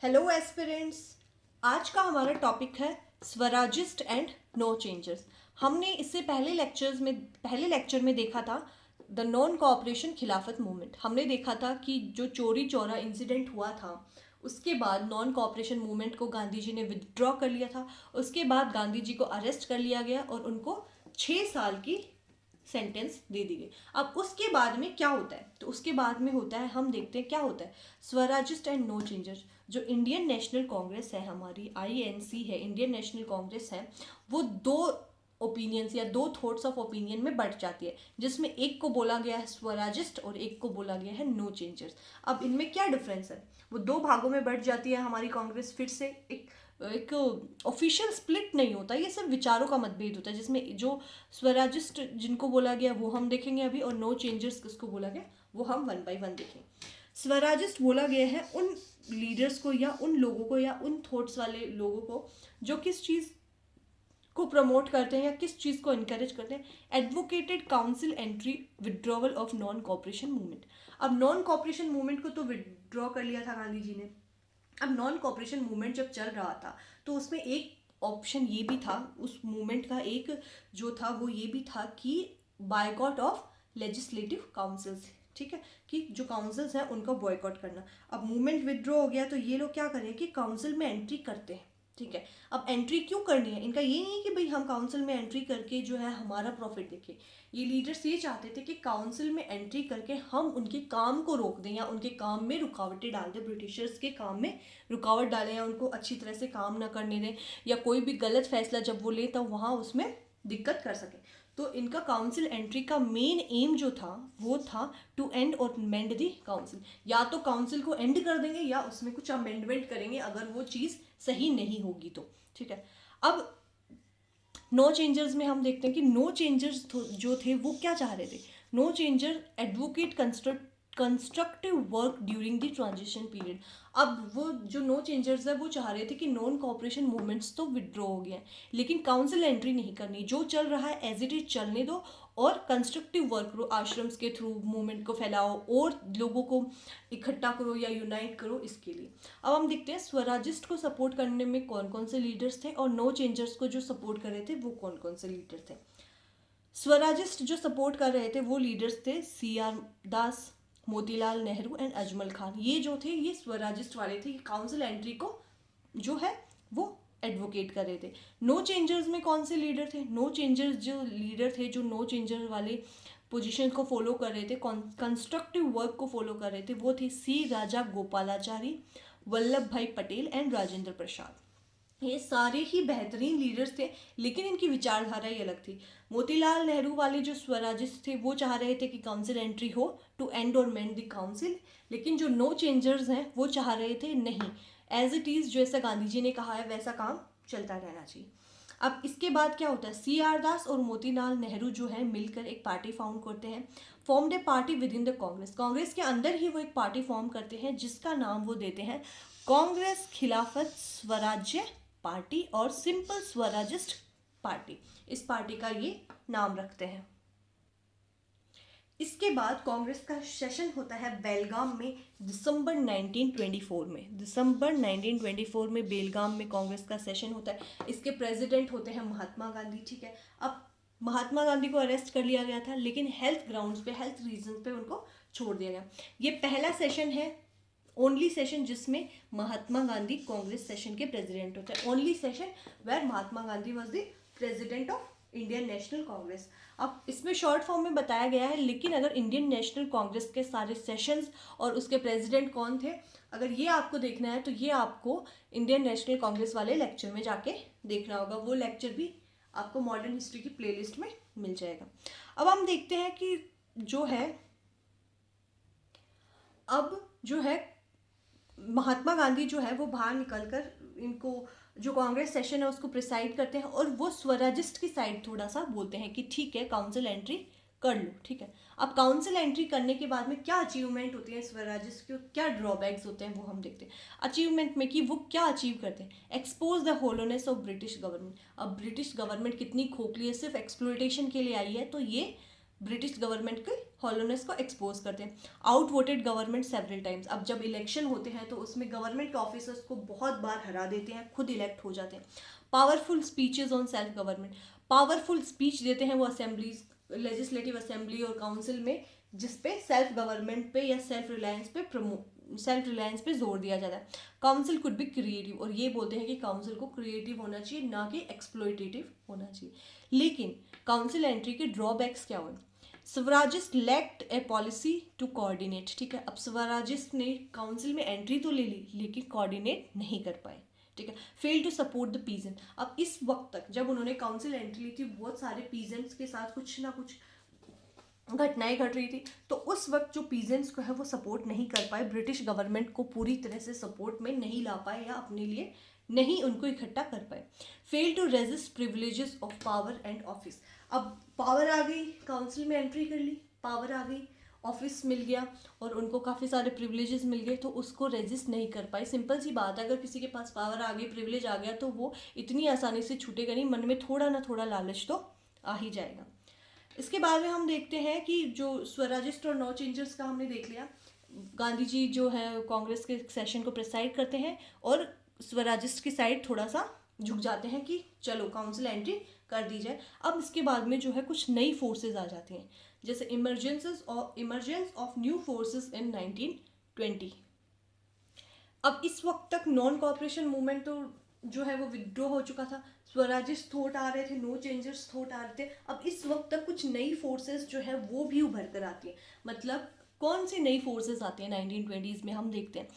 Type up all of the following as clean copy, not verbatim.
Hello aspirants. आज का हमारा टॉपिक है स्वराजिस्ट एंड नो चेंजर्स। हमने इससे पहले लेक्चर में देखा था द नॉन कोऑपरेशन खिलाफत मूवमेंट। हमने देखा था कि जो चोरी चौरा इंसिडेंट हुआ था उसके बाद नॉन कोऑपरेशन मूवमेंट को गांधी जी ने विदड्रॉ कर लिया था। उसके बाद गांधी जी को अरेस्ट कर लिया गया और उनको 6 साल की सेंटेंस दे दी गई। अब उसके बाद में क्या होता है, तो उसके बाद में होता है, हम देखते हैं क्या होता है। स्वराजिस्ट एंड नो चेंजर्स, जो इंडियन नेशनल कांग्रेस है, हमारी आईएनसी है, इंडियन नेशनल कांग्रेस है, वो दो ओपिनियंस या दो थॉट्स ऑफ ओपिनियन में बढ़ जाती है, जिसमें एक को बोला गया है स्वराजिस्ट और एक को बोला गया है नो चेंजर्स। अब इनमें क्या डिफरेंस है, वो दो भागों में बढ़ जाती है हमारी कांग्रेस। फिर से एक ऑफिशियल स्प्लिट नहीं होता, ये सब विचारों का मतभेद होता है, जिसमें जो स्वराजिस्ट जिनको बोला गया वो हम देखेंगे अभी, और नो चेंजर्स किसको बोला गया वो हम वन बाय वन देखेंगे। स्वराजिस्ट बोला गया है उन लीडर्स को या उन लोगों को या उन थॉट्स वाले लोगों को जो किस चीज़ को प्रमोट करते हैं या किस चीज़ को इनकरेज करते हैं। Advocated council entry withdrawal of non cooperation movement. अब नॉन कॉपरेशन मूवमेंट को तो विड्रॉ कर लिया था गांधी जी ने। अब नॉन कॉपरेशन मूवमेंट जब चल रहा था तो उसमें एक ऑप्शन ये भी था, उस मूवमेंट का एक जो था वो ये भी था कि बायकॉट ऑफ लेजिस्लेटिव काउंसिल्स, ठीक है, कि जो काउंसिल्स हैं उनका बॉयकॉट करना। अब मूवमेंट विदड्रॉ हो गया तो ये लोग क्या करें कि काउंसिल में एंट्री करते हैं, ठीक है। अब एंट्री क्यों करनी है, इनका ये नहीं है कि भाई हम काउंसिल में एंट्री करके जो है हमारा प्रॉफिट देखें। ये लीडर्स ये चाहते थे कि काउंसिल में एंट्री करके हम उनके काम को रोक दें या उनके काम में रुकावटें डाल दें, ब्रिटिशर्स के काम में रुकावट डालें या उनको अच्छी तरह से काम ना करने दें, या कोई भी गलत फैसला जब वो ले तो वहाँ उसमें दिक्कत कर सकें। तो इनका काउंसिल एंट्री का मेन एम जो था वो था टू एंड और मेंड दी काउंसिल। या तो काउंसिल को एंड कर देंगे या उसमें कुछ अमेंडमेंट करेंगे अगर वो चीज़ सही नहीं होगी तो, ठीक है। अब नो चेंजर्स में हम देखते हैं कि नो चेंजर्स जो थे वो क्या चाह रहे थे। No changer advocate constructive work during the transition period. अब वो जो नो चेंजर्स है वो चाह रहे थे कि नॉन कॉपरेशन मूवमेंट्स तो विड्रॉ हो गए हैं लेकिन काउंसिल एंट्री नहीं करनी, जो चल रहा है एज इट इज चलने दो और कंस्ट्रक्टिव वर्क करो, आश्रम्स के थ्रू मूवमेंट को फैलाओ और लोगों को इकट्ठा करो या यूनाइट करो इसके लिए। अब हम देखते हैं स्वराजिस्ट को सपोर्ट करने में कौन कौन से लीडर्स थे और नो चेंजर्स को जो सपोर्ट कर रहे थे वो कौन कौन से लीडर थे। स्वराजिस्ट जो सपोर्ट कर रहे थे वो लीडर्स थे CR Das, Motilal Nehru and Ajmal Khan. ये जो थे ये स्वराजिस्ट वाले थे, काउंसिल एंट्री को जो है वो एडवोकेट कर रहे थे। नो चेंजर्स में कौन से लीडर थे, नो चेंजर्स जो लीडर थे जो नो चेंजर वाले पोजीशन को फॉलो कर रहे थे, कंस्ट्रक्टिव वर्क को फॉलो कर रहे थे, वो थे C राजा गोपालाचारी, वल्लभ भाई पटेल एंड राजेंद्र प्रसाद। ये सारे ही बेहतरीन लीडर्स थे लेकिन इनकी विचारधारा ही अलग थी। मोतीलाल नेहरू वाले जो स्वराजिस्ट थे वो चाह रहे थे कि काउंसिल एंट्री हो टू एंड और मेंड द काउंसिल, लेकिन जो नो चेंजर्स हैं वो चाह रहे थे नहीं, एज इट इज़ जैसा गांधी जी ने कहा है वैसा काम चलता रहना चाहिए। अब इसके बाद क्या होता है, CR दास और मोतीलाल नेहरू जो है मिलकर एक पार्टी फाउंड करते हैं, formed A party with in the Congress. Congress के अंदर ही वो एक पार्टी फॉर्म करते हैं जिसका नाम वो देते हैं कांग्रेस खिलाफत स्वराज्य पार्टी और सिंपल स्वराजिस्ट पार्टी। इस पार्टी का ये नाम रखते हैं। इसके बाद कांग्रेस का सेशन होता है बेलगाम में दिसंबर 1924 में। दिसंबर 1924 में बेलगाम में कांग्रेस का सेशन होता है। इसके प्रेसिडेंट होते हैं महात्मा गांधी, ठीक है। अब महात्मा गांधी को अरेस्ट कर लिया गया था लेकिन हेल्थ ग्राउंड्स पे, हेल्थ रीजन पे उनको छोड़ दिया गया। ये पहला सेशन है, ओनली सेशन जिसमें महात्मा गांधी कांग्रेस सेशन के प्रेसिडेंट होते हैं। Only session where Mahatma Gandhi was the president of Indian National Congress. अब इसमें शॉर्ट फॉर्म में बताया गया है, लेकिन अगर इंडियन नेशनल कांग्रेस के सारे सेशंस और उसके प्रेसिडेंट कौन थे अगर ये आपको देखना है तो ये आपको इंडियन नेशनल कांग्रेस वाले लेक्चर में जाके देखना होगा। वो लेक्चर भी आपको मॉडर्न हिस्ट्री की प्लेलिस्ट में मिल जाएगा। अब हम देखते हैं कि जो है अब जो है महात्मा गांधी जो है वो बाहर निकलकर इनको जो कांग्रेस सेशन है उसको प्रिसाइड करते हैं और वो स्वराजिस्ट की साइड थोड़ा सा बोलते हैं कि ठीक है काउंसिल एंट्री कर लो, ठीक है। अब काउंसिल एंट्री करने के बाद में क्या अचीवमेंट होती है स्वराजिस्ट के, क्या ड्रॉबैक्स होते हैं वो हम देखते हैं। अचीवमेंट में कि वो क्या अचीव करते हैं, expose the hollowness of British government. अब ब्रिटिश गवर्नमेंट कितनी खोखली है, सिर्फ एक्सप्लोइटेशन के लिए आई है, तो ये ब्रिटिश गवर्नमेंट के हॉलोनेस को एक्सपोज करते हैं। Out voted government several times, अब जब इलेक्शन होते हैं तो उसमें गवर्नमेंट के ऑफिसर्स को बहुत बार हरा देते हैं, खुद इलेक्ट हो जाते हैं। Powerful speeches on self government, powerful speech देते हैं वो असेंबलीज, लेजिस्लेटिव असेंबली और काउंसिल में, जिसपे सेल्फ गवर्नमेंट पे या सेल्फ रिलायंस पे जोर दिया जाता है। काउंसिल कुड बी क्रिएटिव, और ये बोलते हैं कि काउंसिल को क्रिएटिव होना चाहिए, ना कि एक्सप्लॉयटेटिव होना चाहिए। लेकिन काउंसिल एंट्री के ड्रॉबैक्स क्या हुए? Swarajist lacked a policy to coordinate, ठीक है। अब स्वराजिस्ट ने काउंसिल में एंट्री तो ले ली लेकिन कोऑर्डिनेट नहीं कर पाए, ठीक है। Fail to support the peasant, अब इस वक्त तक जब उन्होंने काउंसिल एंट्री ली थी बहुत सारे पीजेंट्स के साथ कुछ ना कुछ घटनाएं घट रही थी, तो उस वक्त जो पीजेंट्स को है वो सपोर्ट नहीं कर पाए, ब्रिटिश गवर्नमेंट को पूरी तरह से सपोर्ट में नहीं ला पाए या अपने लिए नहीं उनको इकट्ठा कर पाए। Fail to resist privileges of power and office, अब पावर आ गई, काउंसिल में एंट्री कर ली, पावर आ गई, ऑफिस मिल गया और उनको काफ़ी सारे प्रिविलेजेस मिल गए, तो उसको रेजिस्ट नहीं कर पाए। सिंपल सी बात है, अगर किसी के पास पावर आ गई, प्रिविलेज आ गया, तो वो इतनी आसानी से छूटेगा नहीं, मन में थोड़ा ना थोड़ा लालच तो आ ही जाएगा। इसके बाद में हम देखते हैं कि जो स्वराजिस्ट और नो चेंजर्स का हमने देख लिया, गांधी जी जो है कांग्रेस के सेशन को प्रेसाइड करते हैं और स्वराजिस्ट की साइड थोड़ा सा झुक जाते हैं कि चलो काउंसिल एंट्री कर दी जाए। अब इसके बाद में जो है कुछ नई फोर्सेस आ जाती हैं, जैसे emergence of new forces in 1920। अब इस वक्त तक नॉन कॉपरेशन मूवमेंट तो जो है वो विड्रॉ हो चुका था, स्वराजिस्ट थॉट आ रहे थे, नो चेंजर्स थॉट आ रहे थे। अब इस वक्त तक कुछ नई फोर्सेस जो है वो भी उभर कर आती है। मतलब कौन सी नई फोर्सेस आती हैं 1920s में, हम देखते हैं।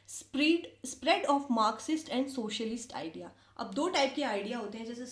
Spread of Marxist and socialist idea, अब दो टाइप के आइडिया होते हैं, जैसे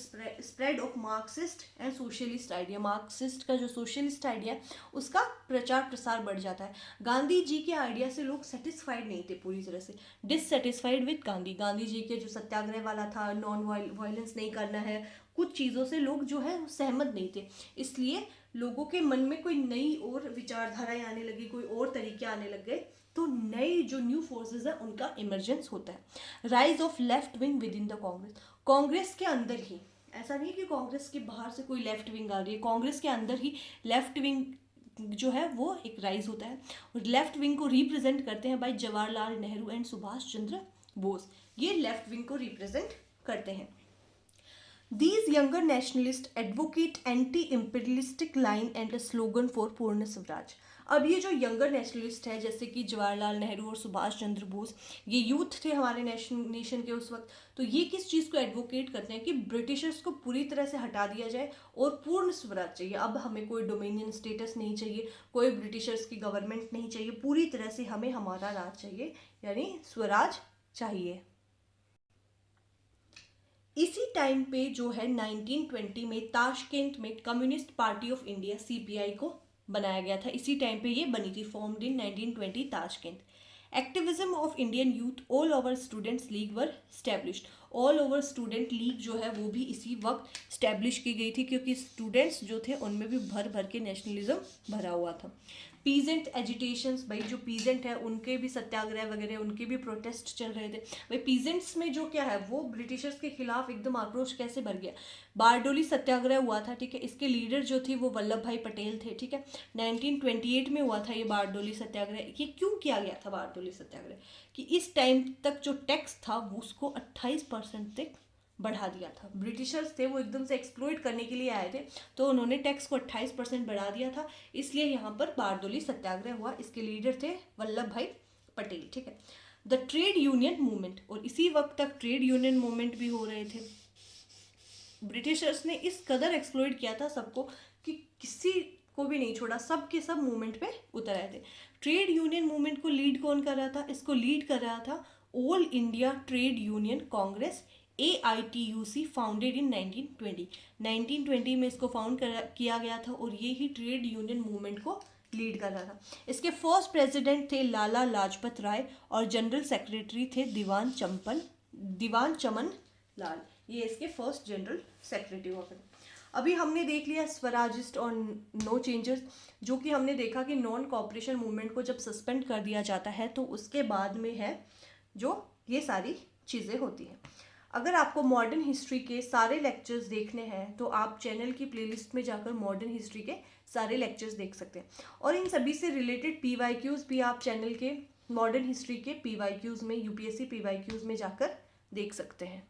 spread of Marxist and socialist idea, Marxist का जो सोशलिस्ट आइडिया उसका प्रचार प्रसार बढ़ जाता है। गांधी जी के आइडिया से लोग सेटिस्फाइड नहीं थे, पूरी तरह से डिससेटिस्फाइड विद गांधी जी के जो सत्याग्रह वाला था, नॉन वायलेंस नहीं करना है, कुछ चीज़ों से लोग जो है सहमत नहीं थे, इसलिए लोगों के मन में कोई नई और विचारधाराएं आने लगी, कोई और तरीके आने लग गए, तो नई जो न्यू फोर्सेस है उनका इमरजेंस होता है। Rise of left wing with in the Congress, Congress के अंदर ही, ऐसा नहीं कि कांग्रेस के बाहर से कोई लेफ्ट विंग आ रही है, कांग्रेस के अंदर ही लेफ्ट विंग जो है वो एक राइज होता है, और लेफ्ट विंग को रिप्रेजेंट करते हैं भाई जवाहरलाल नेहरू एंड सुभाष चंद्र बोस, ये लेफ्ट विंग को रिप्रेजेंट करते हैं। These younger nationalists advocate anti-imperialistic line and a slogan for पूर्ण स्वराज। अब ये जो यंगर नेशनलिस्ट है, जैसे कि जवाहरलाल नेहरू और सुभाष चंद्र बोस, ये यूथ थे हमारे नेशन के उस वक्त, तो ये किस चीज़ को एडवोकेट करते हैं कि ब्रिटिशर्स को पूरी तरह से हटा दिया जाए और पूर्ण स्वराज चाहिए। अब हमें कोई डोमिनियन स्टेटस नहीं चाहिए, कोई ब्रिटिशर्स की गवर्नमेंट नहीं चाहिए, पूरी तरह से हमें हमारा राज चाहिए, यानी स्वराज चाहिए। इसी टाइम पे जो है 1920 में ताशकेंट में communist party of India CPI को बनाया गया था, इसी टाइम पे ये बनी थी, formed in 1920 Tashkent. Activism of Indian youth all over students league were established, all over student league जो है वो भी इसी वक्त स्टैब्लिश की गई थी, क्योंकि स्टूडेंट्स जो थे उनमें भी भर भर के नेशनलिज्म भरा हुआ था। पीजेंट एजिटेशंस, भाई जो पीजेंट है उनके भी सत्याग्रह वगैरह, उनके भी प्रोटेस्ट चल रहे थे। भाई पीजेंट्स में जो क्या है वो ब्रिटिशर्स के खिलाफ एकदम आक्रोश कैसे भर गया। बारडोली सत्याग्रह हुआ था, ठीक है, इसके लीडर जो थे वो वल्लभ भाई पटेल थे, ठीक है। 1928 में हुआ था ये बारडोली सत्याग्रह। ये क्यों किया गया था बारडोली सत्याग्रह? कि इस टाइम तक जो टैक्स था वो उसको 28% तक बढ़ा दिया था। ब्रिटिशर्स थे वो एकदम से एक्सप्लॉइट करने के लिए आए थे, तो उन्होंने टैक्स को 28% बढ़ा दिया था, इसलिए यहाँ पर बारडोली सत्याग्रह हुआ। इसके लीडर थे वल्लभ भाई पटेल, ठीक है। द ट्रेड यूनियन मूवमेंट, और इसी वक्त तक ट्रेड यूनियन मूवमेंट भी हो रहे थे। ब्रिटिशर्स ने इस कदर एक्सप्लॉइट किया था सबको कि किसी को भी नहीं छोड़ा, सब के सब मूवमेंट पे उतर आए थे। ट्रेड यूनियन मूवमेंट को लीड कौन कर रहा था? इसको लीड कर रहा था all India trade union Congress, AITUC, founded in 1920। 1920 में इसको फाउंड किया गया था और ये ही ट्रेड यूनियन मूवमेंट को लीड कर रहा था। इसके फर्स्ट प्रेसिडेंट थे लाला लाजपत राय और जनरल सेक्रेटरी थे दीवान चमन लाल, ये इसके फर्स्ट जनरल सेक्रेटरी हुआ करते। अभी हमने देख लिया स्वराजिस्ट और नो चेंजर्स, जो कि हमने देखा कि नॉन कॉपरेशन मूवमेंट को जब सस्पेंड कर दिया जाता है तो उसके बाद में है जो ये सारी चीज़ें होती हैं। अगर आपको मॉडर्न हिस्ट्री के सारे लेक्चर्स देखने हैं तो आप चैनल की प्लेलिस्ट में जाकर मॉडर्न हिस्ट्री के सारे लेक्चर्स देख सकते हैं, और इन सभी से रिलेटेड PYQs भी आप चैनल के मॉडर्न हिस्ट्री के PYQs में, UPSC PYQs में जाकर देख सकते हैं।